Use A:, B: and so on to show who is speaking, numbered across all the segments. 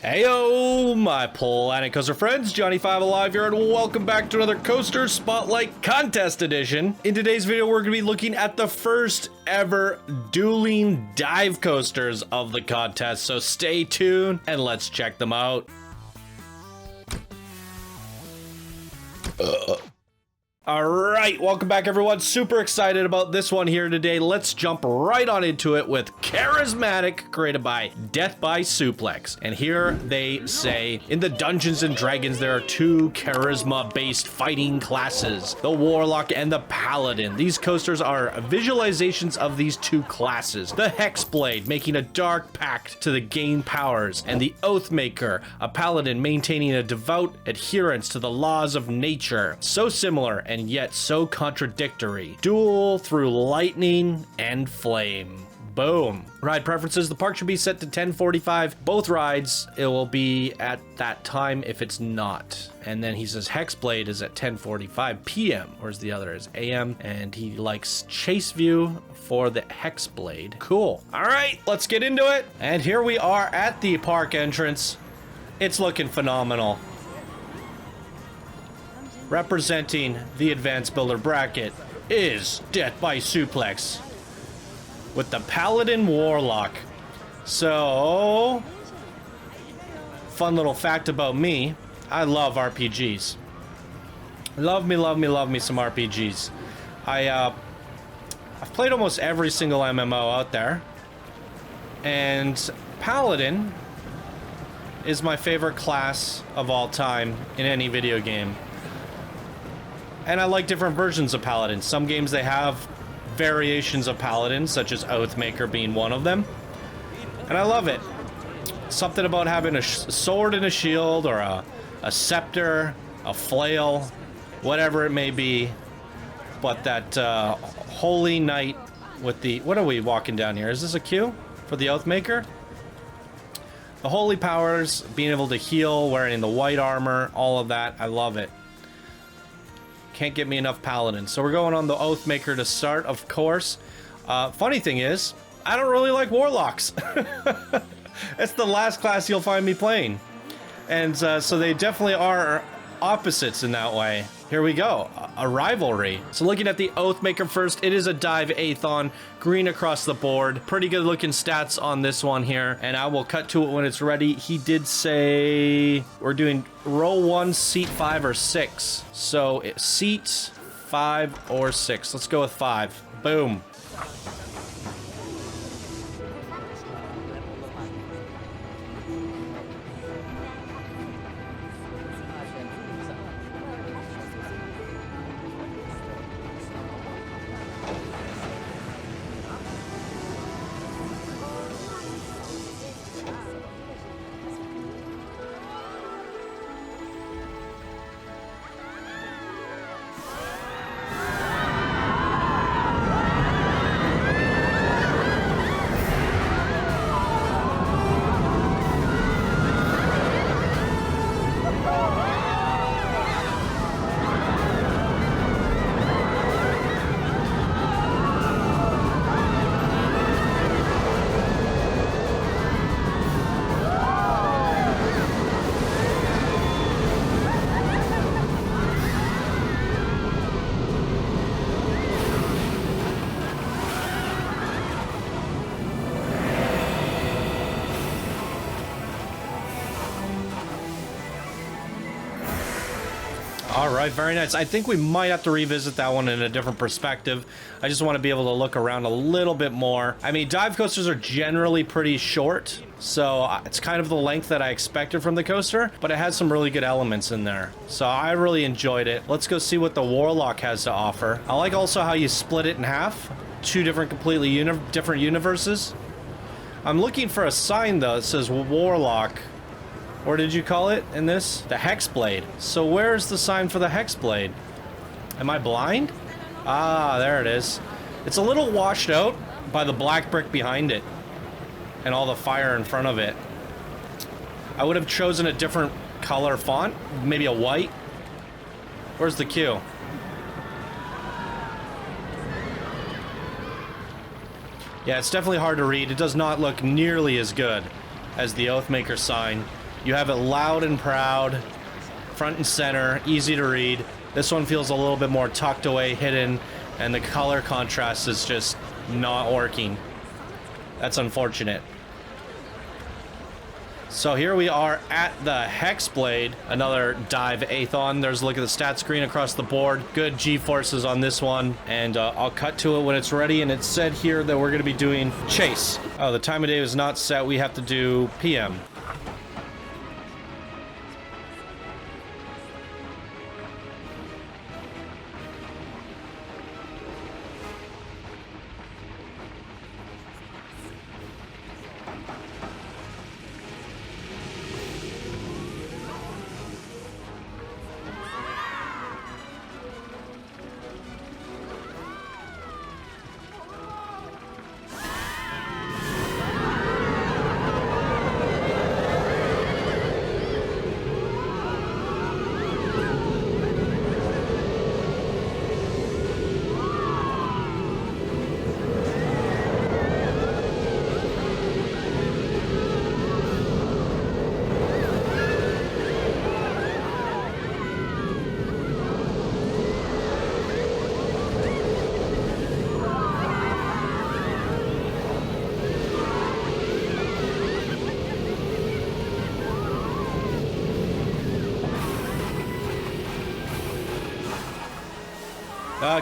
A: Heyo, my Planet Coaster friends, Johnny5 Alive here, and welcome back to another Coaster Spotlight Contest Edition. In today's video, we're going to be looking at the first ever dueling dive coasters of the contest, so stay tuned and let's check them out. Alright, welcome back everyone. Super excited about this one here today. Let's jump right on into it with Charismatic, created by Death by Suplex. And here they say, in the Dungeons and Dragons, there are two charisma-based fighting classes, the Warlock and the Paladin. These coasters are visualizations of these two classes. The Hexblade, making a dark pact to gain powers, and the Oathmaker, a Paladin maintaining a devout adherence to the laws of nature. So similar and yet so contradictory. Duel through lightning and flame. Boom. Ride preferences. The park should be set to 10:45. Both rides, it will be at that time if it's not. And then he says Hexblade is at 10:45 p.m. Whereas the other is a.m. And he likes Chase View for the Hexblade. Cool. All right, let's get into it. And here we are at the park entrance. It's looking phenomenal. Representing the Advanced Builder bracket is Death by Suplex with the Paladin Warlock. So, fun little fact about me, I love RPGs. Love me some RPGs. I've played almost every single MMO out there, and Paladin is my favorite class of all time in any video game. And I like different versions of Paladin. Some games they have variations of Paladin, such as Oathmaker being one of them. And I love it. Something about having a sword and a shield, or a scepter, a flail, whatever it may be. But that holy knight with the... What are we walking down here? Is this a queue for the Oathmaker? The holy powers, being able to heal, wearing the white armor, all of that. I love it. Can't get me enough Paladin. So we're going on the Oathmaker to start, of course. Funny thing is, I don't really like Warlocks. It's the last class you'll find me playing. And so they definitely are opposites in that way. Here we go, a rivalry. So looking at the Oathmaker first, it is a dive Aethon, green across the board. Pretty good looking stats on this one here, and I will cut to it when it's ready. He did say we're doing row 1, seat 5 or 6. So seat 5 or 6. Let's go with 5. Boom. All right, very nice. I think we might have to revisit that one in a different perspective. I just want to be able to look around a little bit more. I mean, dive coasters are generally pretty short, so it's kind of the length that I expected from the coaster, but it has some really good elements in there. So I really enjoyed it. Let's go see what the Warlock has to offer. I like also how you split it in half. Two different completely different universes. I'm looking for a sign, though, that says Warlock. Or did you call it in this? The Hexblade. So where's the sign for the Hexblade? Am I blind? Ah, there it is. It's a little washed out by the black brick behind it and all the fire in front of it. I would have chosen a different color font, maybe a white. Where's the queue? Yeah, it's definitely hard to read. It does not look nearly as good as the Oathmaker sign. You have it loud and proud, front and center, easy to read. This one feels a little bit more tucked away, hidden, and the color contrast is just not working. That's unfortunate. So here we are at the Hexblade, another dive Aethon. There's a look at the stat screen across the board. Good G-forces on this one, and I'll cut to it when it's ready. And it said here that we're going to be doing chase. Oh, the time of day is not set. We have to do PM.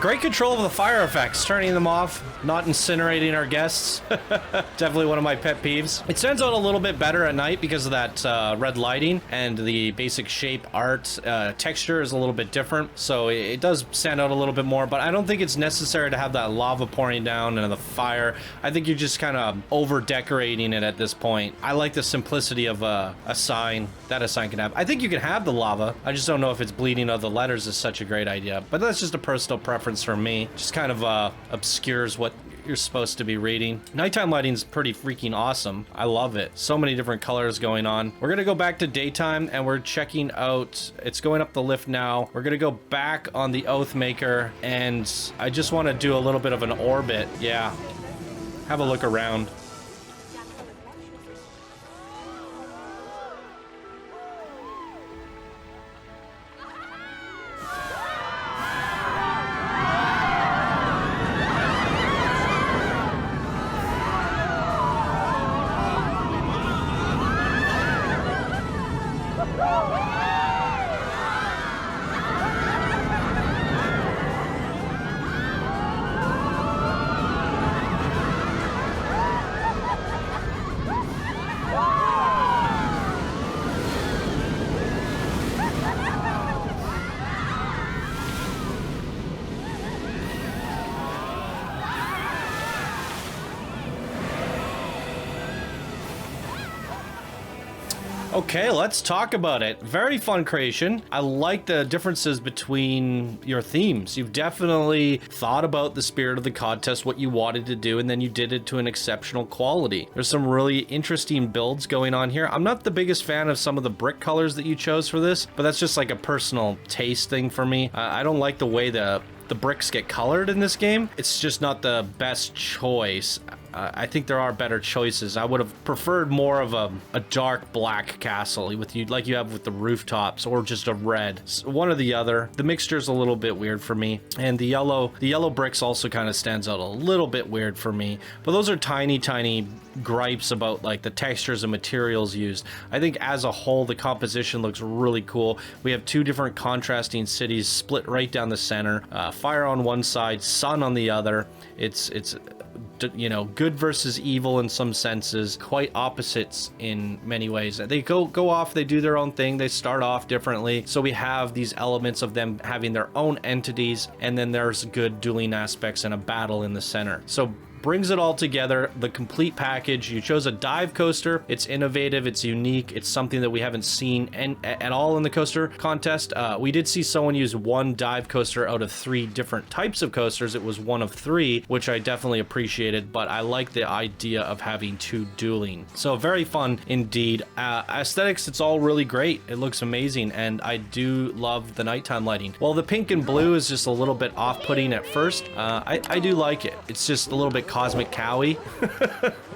A: Great control of the fire effects, turning them off, not incinerating our guests. Definitely one of my pet peeves. It stands out a little bit better at night because of that red lighting, and the basic shape art texture is a little bit different, so it does stand out a little bit more, but I don't think it's necessary to have that lava pouring down and the fire. I think you're just kind of over decorating it at this point. I like the simplicity of a sign that a sign can have. I think you can have the lava. I just don't know if it's bleeding of the letters is such a great idea, but that's just a personal preference for me. Just kind of obscures what you're supposed to be reading. Nighttime lighting is pretty freaking awesome. I love it. So many different colors going on. We're gonna go back to daytime and we're checking out, it's going up the lift now. We're gonna go back on the Oathmaker, and I just want to do a little bit of an orbit. Yeah, have a look around. Okay, let's talk about it. Very fun creation. I like the differences between your themes. You've definitely thought about the spirit of the contest, what you wanted to do, and then you did it to an exceptional quality. There's some really interesting builds going on here. I'm not the biggest fan of some of the brick colors that you chose for this, but that's just like a personal taste thing for me. I don't like the way the bricks get colored in this game. It's just not the best choice. I think there are better choices. I would have preferred more of a dark black castle with you, like you have with the rooftops, or just a red. One or the other. The mixture is a little bit weird for me, and the yellow bricks also kind of stands out a little bit weird for me. But those are tiny gripes about like the textures and materials used. I think as a whole, the composition looks really cool. We have two different contrasting cities split right down the center. Fire on one side, sun on the other. It's you know, good versus evil in some senses, quite opposites in many ways. They go off, they do their own thing, they start off differently. So we have these elements of them having their own entities, and then there's good dueling aspects and a battle in the center. So brings it all together, the complete package. You chose a dive coaster. It's innovative, it's unique, it's something that we haven't seen at all in the coaster contest. We did see someone use one dive coaster out of 3 different types of coasters. It was one of 3, which I definitely appreciated, but I like the idea of having 2 dueling. So very fun indeed. Aesthetics, it's all really great. It looks amazing, and I do love the nighttime lighting. While the pink and blue is just a little bit off-putting at first, I do like it. It's just a little bit Cosmic Cowie.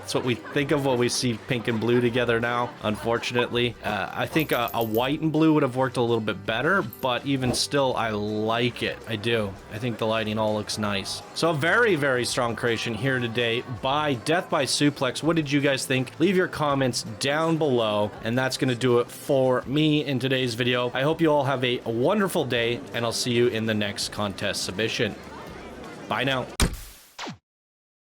A: That's what we think of when we see pink and blue together now, unfortunately. I think a white and blue would have worked a little bit better, but even still, I like it. I do. I think the lighting all looks nice. So a very, very strong creation here today by Death by Suplex. What did you guys think? Leave your comments down below, and that's going to do it for me in today's video. I hope you all have a wonderful day, and I'll see you in the next contest submission. Bye now.